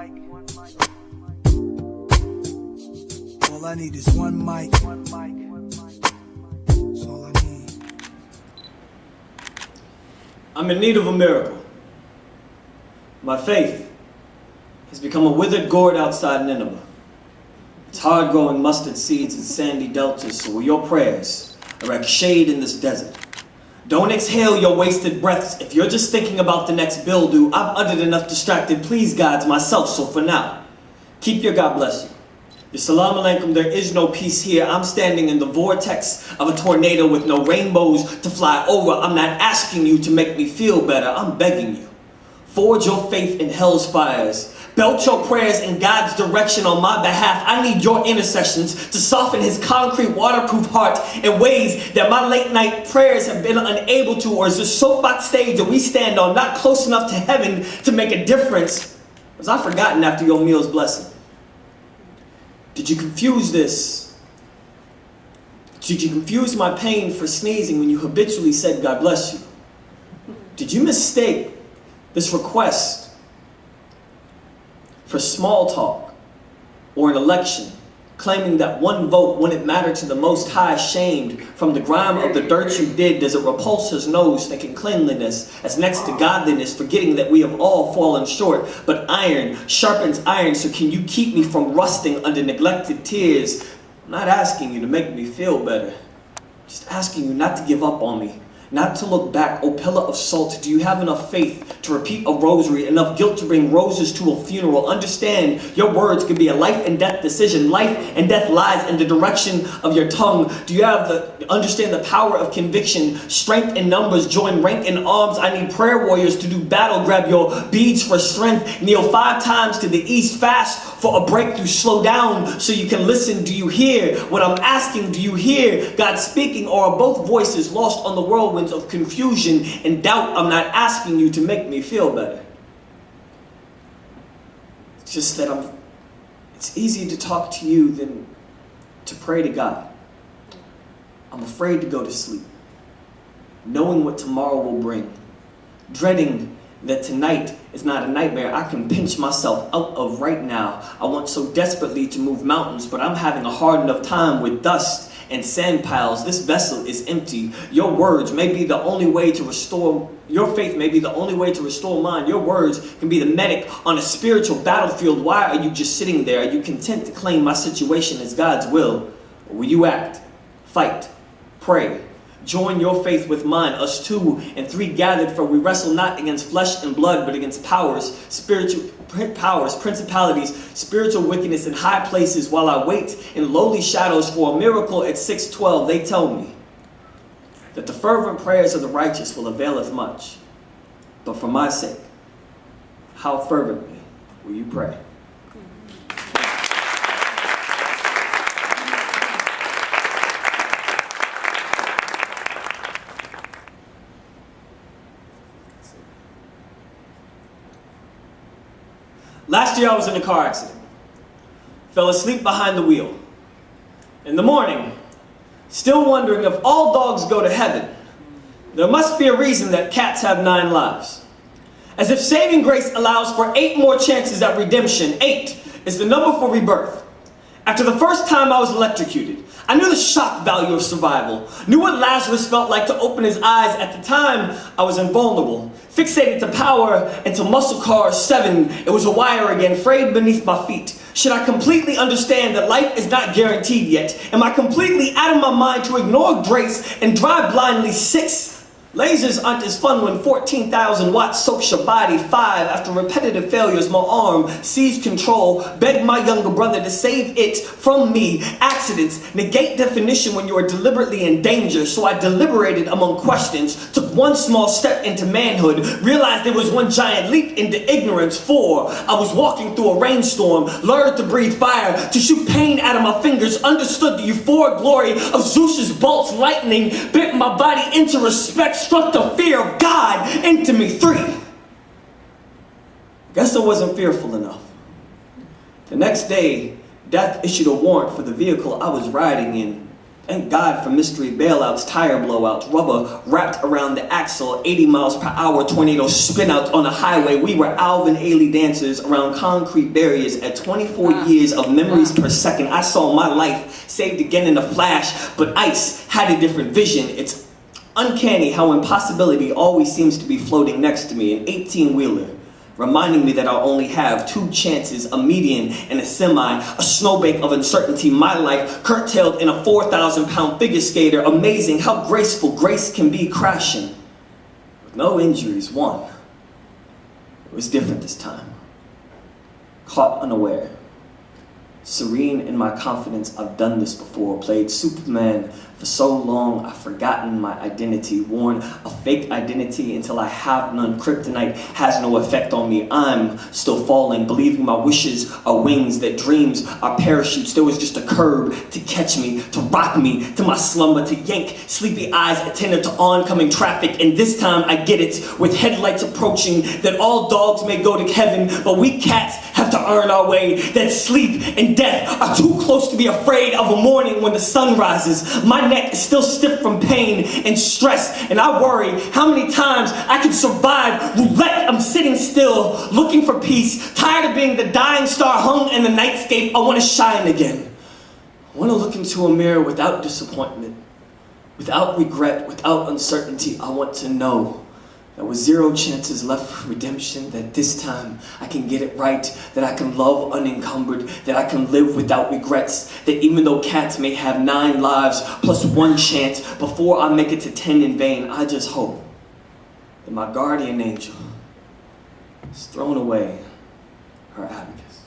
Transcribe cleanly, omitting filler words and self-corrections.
All I need is one mic. That's all I need. I'm in need of a miracle. My faith has become a withered gourd outside Nineveh. It's hard growing mustard seeds in sandy deltas, so your prayers are like shade in this desert. Don't exhale your wasted breaths. If you're just thinking about the next bill due, I've uttered enough distracted please gods myself, so for now, keep your God bless you. Your salam alaikum, there is no peace here. I'm standing in the vortex of a tornado with no rainbows to fly over. I'm not asking you to make me feel better. I'm begging you. Forge your faith in hell's fires. Belt your prayers in God's direction on my behalf. I need your intercessions to soften his concrete, waterproof heart in ways that my late night prayers have been unable to, or is the soapbox stage that we stand on not close enough to heaven to make a difference? Was I forgotten after your meal's blessing? Did you confuse this? Did you confuse my pain for sneezing when you habitually said God bless you? Did you mistake this request for small talk or an election, claiming that one vote wouldn't matter to the Most High, shamed from the grime of the dirt you did? Does it repulse his nose, thinking cleanliness as next to godliness, forgetting that we have all fallen short, but iron sharpens iron, so can you keep me from rusting under neglected tears? I'm not asking you to make me feel better, just asking you not to give up on me, not to look back. O pillar of salt, do you have enough faith to repeat a rosary, enough guilt to bring roses to a funeral? Understand, your words could be a life and death decision. Life and death lies in the direction of your tongue. Do you understand the power of conviction? Strength in numbers, join rank in arms. I need prayer warriors to do battle. Grab your beads for strength. Kneel 5 times to the east. Fast for a breakthrough. Slow down so you can listen. Do you hear what I'm asking? Do you hear God speaking, or are both voices lost on the whirlwind of confusion and doubt? I'm not asking you to make me feel better. It's just that it's easier to talk to you than to pray to God. I'm afraid to go to sleep, knowing what tomorrow will bring, dreading that tonight is not a nightmare I can pinch myself out of right now. I want so desperately to move mountains, but I'm having a hard enough time with dust and sand piles. This vessel is empty. Your words may be the only way to restore, your faith may be the only way to restore mine. Your words can be the medic on a spiritual battlefield. Why are you just sitting there? Are you content to claim my situation as God's will? Or will you act, fight, pray? Join your faith with mine, us 2 and 3 gathered, for we wrestle not against flesh and blood, but against powers, spiritual powers, principalities, spiritual wickedness in high places. While I wait in lowly shadows for a miracle at 6:12, they tell me that the fervent prayers of the righteous will availeth much. But for my sake, how fervently will you pray? Last year I was in a car accident. Fell asleep behind the wheel. In the morning, still wondering if all dogs go to heaven, there must be a reason that cats have 9 lives. As if saving grace allows for 8 more chances at redemption. 8 is the number for rebirth. After the first time I was electrocuted, I knew the shock value of survival, knew what Lazarus felt like to open his eyes. At the time, I was invulnerable, fixated to power and to muscle cars 7. It was a wire again, frayed beneath my feet. Should I completely understand that life is not guaranteed yet? Am I completely out of my mind to ignore grace and drive blindly? 6. Lasers aren't as fun when 14,000 watts soaks your body. 5. After repetitive failures, my arm seized control. Begged my younger brother to save it from me. Accidents negate definition when you are deliberately in danger. So I deliberated among questions. Took one small step into manhood. Realized there was one giant leap into ignorance. 4. I was walking through a rainstorm. Learned to breathe fire. To shoot pain out of my fingers. Understood the euphoric glory of Zeus's bolts. Lightning bit my body into respect. Struck the fear of God into me. 3. Guess I wasn't fearful enough. The next day, death issued a warrant for the vehicle I was riding in. Thank God for mystery bailouts, tire blowouts, rubber wrapped around the axle, 80 miles per hour tornadoes spin out on the highway. We were Alvin Ailey dancers around concrete barriers at 24 years of memories per second. I saw my life saved again in a flash, but ice had a different vision. It's uncanny how impossibility always seems to be floating next to me, an 18-wheeler. Reminding me that I only have 2 chances, a median and a semi, a snowbank of uncertainty, my life curtailed in a 4,000-pound figure skater. Amazing how graceful grace can be crashing. With no injuries, one. It was different this time. Caught unaware. Serene in my confidence, I've done this before. Played Superman for so long, I've forgotten my identity. Worn a fake identity until I have none. Kryptonite has no effect on me. I'm still falling, believing my wishes are wings, that dreams are parachutes. There was just a curb to catch me, to rock me to my slumber, to yank sleepy eyes attendant to oncoming traffic. And this time I get it, with headlights approaching, that all dogs may go to heaven, but we cats have to earn our way. That sleep and death are too close to be afraid of a morning when the sun rises. My neck is still stiff from pain and stress, and I worry how many times I can survive roulette. I'm sitting still, looking for peace, tired of being the dying star hung in the nightscape. I want to shine again. I want to look into a mirror without disappointment, without regret, without uncertainty. I want to know that with 0 chances left for redemption, that this time I can get it right, that I can love unencumbered, that I can live without regrets, that even though cats may have 9 lives plus 1 chance before I make it to 10 in vain, I just hope that my guardian angel has thrown away her abacus.